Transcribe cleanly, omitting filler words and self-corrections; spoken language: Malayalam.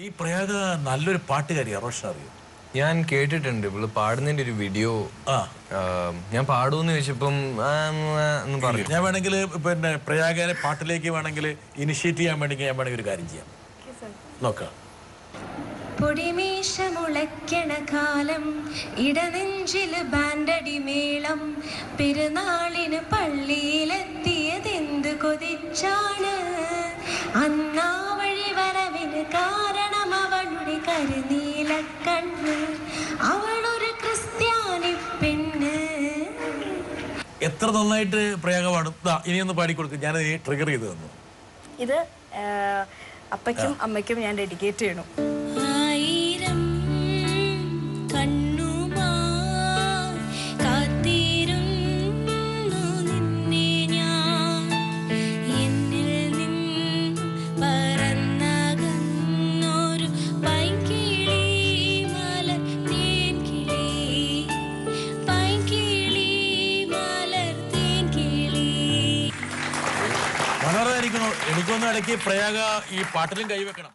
ഈ പ്രയാഗ നല്ലൊരു പാട്ടുകാരിയാ, റോഷൻ അറിയോ? ഞാൻ കേട്ടിട്ടുണ്ട് ഇവള് പാടുന്നതിന്റെ ഒരു വീഡിയോ. ഞാൻ പാടൂന്ന് ചോദിച്ചപ്പം പറഞ്ഞു. ഞാൻ വേണമെങ്കിൽ പിന്നെ പ്രയാഗനെ പാട്ടിലേക്ക് വേണമെങ്കിൽ ഇനിഷ്യേറ്റ് ചെയ്യാൻ വേണമെങ്കിൽ ഞാൻ വേണമെങ്കിൽ ഒരു കാര്യം ചെയ്യാം. നോക്കാം. പൊടിമീശ മുളയ്ക്കണ കാലം, ഇടനെഞ്ചില് ബാൻഡടി മേളം, പെരുന്നാളിന് പള്ളിയിലെത്തിയതെന്ത് കൊതിച്ചാണ്, അന്നാ വഴി വരവിന് കാരണം അവളുടെ കരുനീല കണ്ണ്, അവളൊരു ക്രിസ്ത്യാനി പെണ്ണ്. എത്ര നന്നായിട്ട് പ്രയാഗ പാടും. ഇനിയൊന്ന് പാടിക്കൊടുക്കും, ഞാൻ ട്രിഗർ ചെയ്ത് തന്നു. ഇത് അപ്പയ്ക്കും അമ്മയ്ക്കും ഞാൻ ഡെഡിക്കേറ്റ് ചെയ്യണു. ആയിരം കണ്ണുമായി കാത്തിരുന്നു നിന്നെ ഞാൻ, എന്നിൽ നിന്നും പറന്നകന്നൊരു പൈങ്കിളി മലർ തേൻകിളി, പൈങ്കിളി മലർ തേൻകിളി. മനോഹരമായിരിക്കുന്നു. എനിക്കൊന്നും ഇടയ്ക്ക് പ്രയാഗ ഈ പാട്ടിലും കൈവെക്കണം.